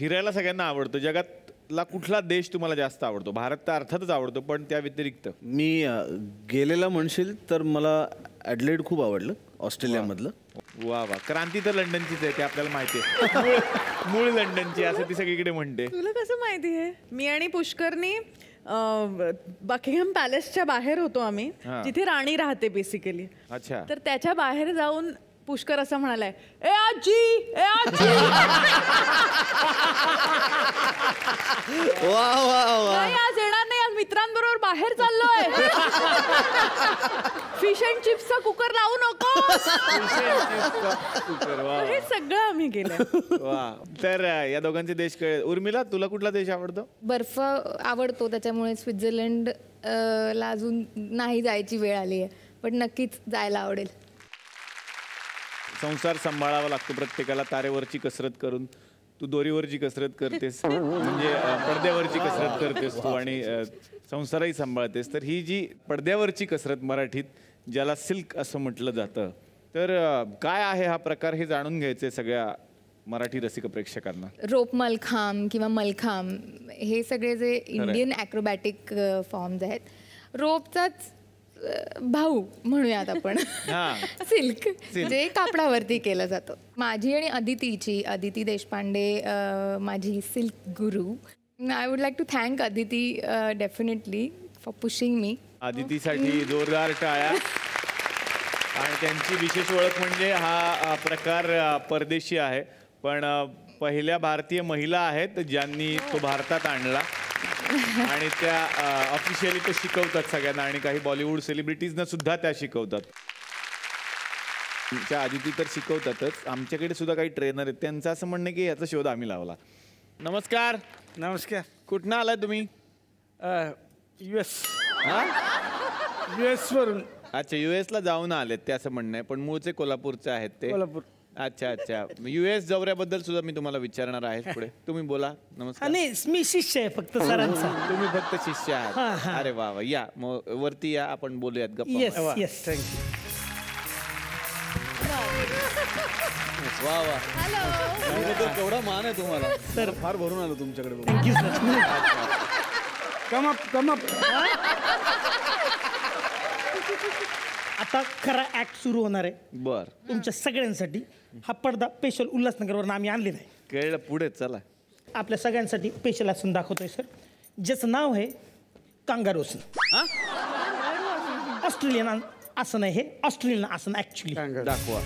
फिरायला सगळ्यांना आवडतं. जगातला कुठला देश तुम्हाला जास्त आवडतो? भारत तर अर्थातच आवडतो, पण त्या व्यतिरिक्त मी गेलेला म्हणशील तर मला ॲडलेड खूप आवडलं, ऑस्ट्रेलियामधलं. वा वा. क्रांती तर लंडनचीच आहे, ते आपल्याला माहिती आहे. मूळ लंडनची असं ती सगळीकडे म्हणते. तुला कसं माहिती आहे? मी आणि पुष्करनी बकिंगहॅम पॅलेसच्या बाहेर होतो आम्ही, जिथे राणी राहते बेसिकली. अच्छा. तर त्याच्या बाहेर जाऊन पुष्कर असं म्हणालाय, ए आजी, ए आजी. वा वा वा. नाही, आज येणार नाही, आज मित्रांबरोबर बाहेर चाललोय. फिश अँड चिप्सचा कुकर लावू नको. हे सगळं आम्ही केलं. वा. तर या दोघांचे देश कळले. उर्मिला, तुला कुठला देश आवडतो? बर्फ आवडतो, त्याच्यामुळे स्वित्झर्लंड ला अजून नाही जायची वेळ आली आहे, पण नक्कीच जायला आवडेल. संसार सांभाळावा लागतो प्रत्येकाला. तारेवरची कसरत करून तू दोरीवरची कसरत करतेस, म्हणजे पडद्यावरची कसरत करतेस तू, आणि संसारही सांभाळतेस. तर ही जी पडद्यावरची कसरत मराठीत, ज्याला सिल्क असं म्हटलं जातं, तर काय आहे हा प्रकार हे जाणून घ्यायचे सगळ्या मराठी रसिक प्रेक्षकांना. रोप मलखांब किंवा मलखांब हे सगळे जे इंडियन ॲक्रोबॅटिक फॉर्म्स आहेत, रोपचाच भाऊ म्हणूयात आपण, सिल्क, जे कापडावरती केलं जातं. माझी आणि अदिती देशपांडे माझी silk guru. I would like to thank Aditi definitely for pushing me. अदितीसाठी जोरदार टाळ्या. आणि त्यांची विशेष ओळख म्हणजे हा प्रकार परदेशी आहे, पण पहिल्या भारतीय महिला आहेत ज्यांनी तो भारतात आणला, आणि त्या ऑफिशियली तो शिकवतात सगळ्यांना, आणि काही बॉलिवूड सेलिब्रिटीजना सुद्धा त्या शिकवतात. त्या अदिती तर शिकवतातच, आमच्याकडे सुद्धा काही ट्रेनर आहेत. त्यांचं असं म्हणणं की याचा शोध आम्ही लावला. नमस्कार. नमस्कार. कुठनं आलाय तुम्ही? US. US वरून. अच्छा, US ला जाऊन आलेत ते असं म्हणणं आहे, पण मूळचे कोल्हापूरचे आहेत ते. कोल्हापूर. अच्छा अच्छा. US दौऱ्याबद्दल सुद्धा मी तुम्हाला विचारणार आहे पुढे. तुम्ही बोला. नमस्कार. नाही, मी शिष्य आहे फक्त सरांचा. तुम्ही फक्त शिष्य आहात. अरे वा वा. या वरती या, आपण बोलूयात गप्पा. Yes thank you. वा वा. केवढा मान आहे तुम्हाला सर. फार भरून आलो तुमच्याकडे. Thank you sir. Come up. आता खरा ऍक्ट सुरू होणार आहे. बर. तुमच्या सगळ्यांसाठी हा पडदा स्पेशल उल्हासनगरवरून आम्ही आणलेला आहे. कळलं. पुढे चला. आपल्या सगळ्यांसाठी स्पेशल आसन दाखवतोय सर, ज्याचं नाव आहे कांगारूसन. ऑस्ट्रेलियन आसन आहे हे, ऑस्ट्रेलियन आसन ऍक्च्युली. दाखवा.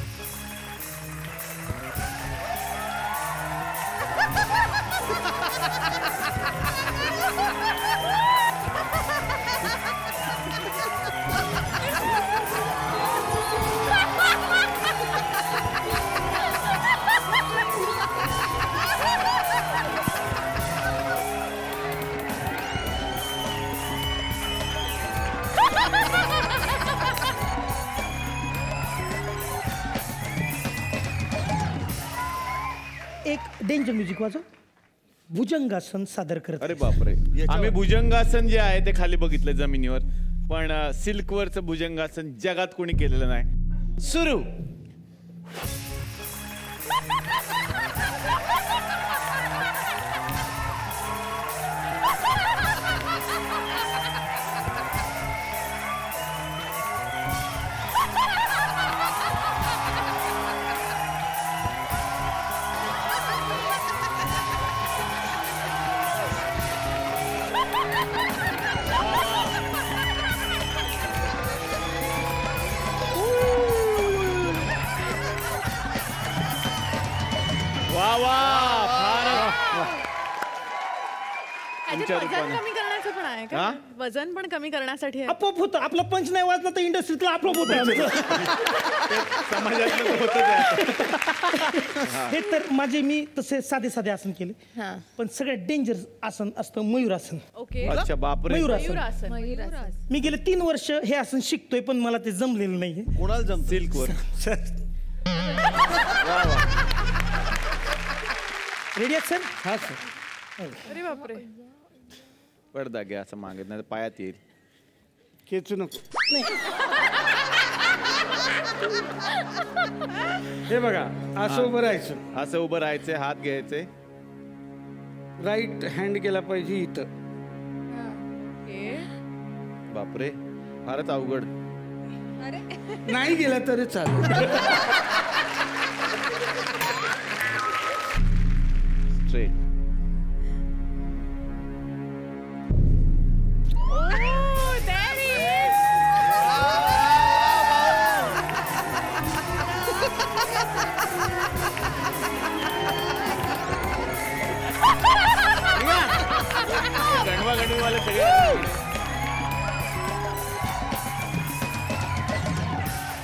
एक डेंजर म्युझिक वाजव. भुजंगासन सादर करत. अरे बापरे. आम्ही भुजंगासन जे आहे ते खाली बघितलं जमिनीवर, पण सिल्कवरचं भुजंगासन जगात कोणी केलेलं नाही. सुरू. वजन कमी करण्याचं पण आहे का? वजन पण कमी करण्यासाठी आहे. आपोआप होतं. आपलं पंच नाही वाजलं तर इंडस्ट्रीतला आपोआप होतं. हे तर माझे मी तसे साधे आसन केले, पण सगळ्यात डेंजर आसन असतं मयूरासन. ओके. अच्छा बापरे. मयूरासन. मी गेले 3 वर्ष हे आसन शिकतोय, पण मला ते जमलेलं नाहीये. कोणाला जम? सिल्कवर. रेडी आहेत सर? हा सर. अरे बापरे. पडदा घ्या असं मागत नाही तर पायात येईल. खेचू नको. हे बघा, असं उभं राहायचं. असं उभं राहायचे, हात घ्यायचे. राईट हँड गेला पाहिजे इथं. बापरे, फारच अवघड. नाही गेला तरी चालेल. स्ट्रेट. गणवा गणवाले सगळे.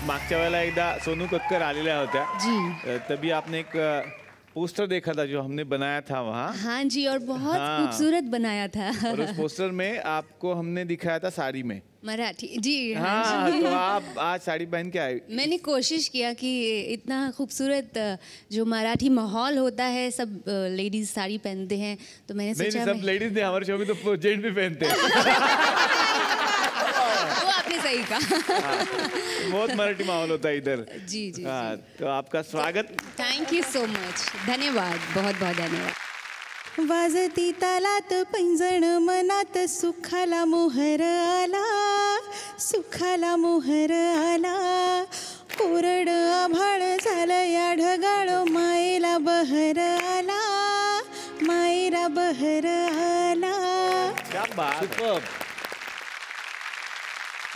मागच्या वेळेला एकदा सोनू कक्कर आलेल्या होत्या जी. तभी आपने एक पोस्टर देखा था जो हमने बनाया था वहाँ. हाँ जी, और बहुत खूबसूरत बनाया था. और उस पोस्टर में आपको हमने दिखाया था साड़ी में. मराठी जी. हाँ, तो आप आज साड़ी पहन के आए. मैंने कोशिश किया कि इतना खूबसूरत जो मराठी माहौल होता है, सब लेडीज साड़ी पहनते हैं, तो मैंने नहीं, सोचा सब लेडीज ने, हमारे शो में तो जेंट्स भी पहनते हैं. वो आपने सही कहा. बहुत मराठी माहौल होता है इधर. जी जी. हाँ, तो आपका स्वागत. Thank you so much. धन्यवाद, बहुत बहुत धन्यवाद. वाजती तालात पैंजण मनात सुखाला मोहर आला, सुखाला मोहर आला. कोरड आभाळ झालं या ढगाळ, मायेला बहर आला, मायेला बहर आला. क्या बात.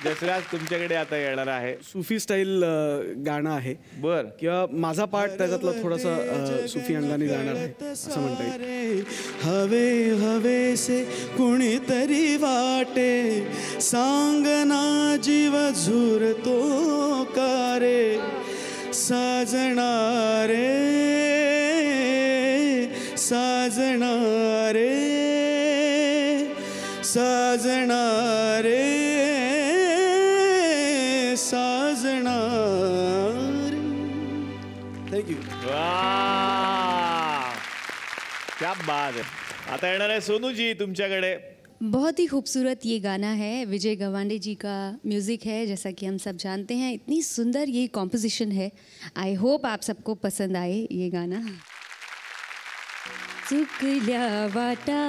जसराज तुमच्याकडे आता येणार आहे. सुफी स्टाईल गाणं आहे. बर. किंवा माझा पार्ट त्याच्यातला थोडासा सुफी अंगाने जाणार आहे असं म्हणता येईल. हवे हवे से कुणीतरी वाटे, सांगना जीव झुरतो का रे, साजना रे, साजना रे, साजना रे, साजना. थँक्यू. क्या बात है. आता येणार आहे सोनू जी तुमच्याकडे. बहुत ही खूबसूरत ये गाना है. विजय गवांडे जी का म्यूज़िक है, जैसा कि हम सब जानते हैं. इतनी सुंदर ये कॉम्पोजिशन है. आई होप आप सबको पसंद आए ये गाना. चुकल्या वाटा,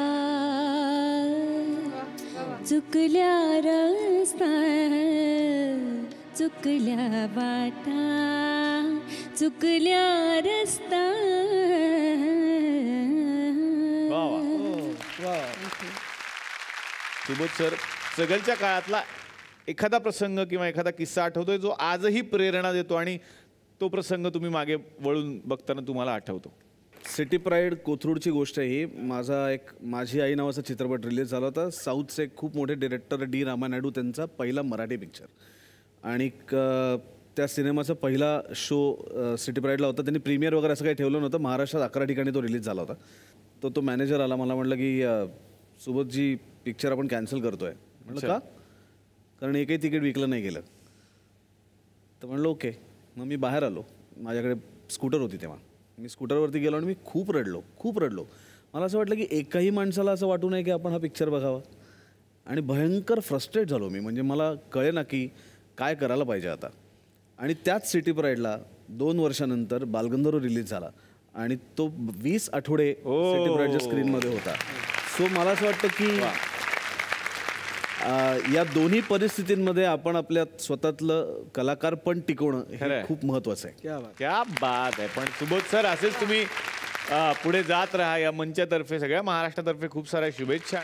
चुकल्या रस्ता, चुकल्या वाटा, चुकल्या रस्ता. सुबोध सर, सगळच्या काळातला एखादा प्रसंग किंवा एखादा किस्सा आठवतोय जो आजही प्रेरणा देतो आणि तो प्रसंग तुम्ही मागे वळून बघताना तुम्हाला आठवतो? सिटी प्राईड कोथरूडची गोष्ट आहे ही. माझी आई नावाचा चित्रपट रिलीज झाला होता. साऊथचे खूप मोठे डिरेक्टर डी रामा नायडू त्यांचा पहिला मराठी पिक्चर, आणि त्या सिनेमाचा पहिला शो सिटी प्राईडला होता. त्यांनी प्रीमियर वगैरे असं काही ठेवलं नव्हतं. महाराष्ट्रात 11 ठिकाणी तो रिलीज झाला होता. तो मॅनेजर आला, मला म्हटलं की सुबोधजी पिक्चर आपण कॅन्सल करतोय. म्हटलं का? कारण एकही तिकीट विकलं नाही गेलं. तर म्हणलं ओके. मग मी बाहेर आलो. माझ्याकडे स्कूटर होती तेव्हा. मी स्कूटरवरती गेलो आणि मी खूप रडलो. मला असं वाटलं की एकाही माणसाला असं वाटू नये की आपण हा पिक्चर बघावा. आणि भयंकर फ्रस्ट्रेट झालो मी. म्हणजे मला कळेना की काय करायला पाहिजे आता. आणि त्याच सिटी प्राईडला 2 वर्षानंतर बालगंधर्व रिलीज झाला आणि तो 20 आठवडे सिटी प्राईडच्या स्क्रीनमध्ये होता. सो मला असं वाटतं की या दोन्ही परिस्थितींमध्ये आपण आपल्या स्वतःतलं कलाकार पण टिकवणं हे खूप महत्वाचं आहे. क्या बात आहे. पण सुबोध सर, असेच तुम्ही पुढे जात राहा. या मंचातर्फे, सगळ्या महाराष्ट्रातर्फे खूप साऱ्या शुभेच्छा.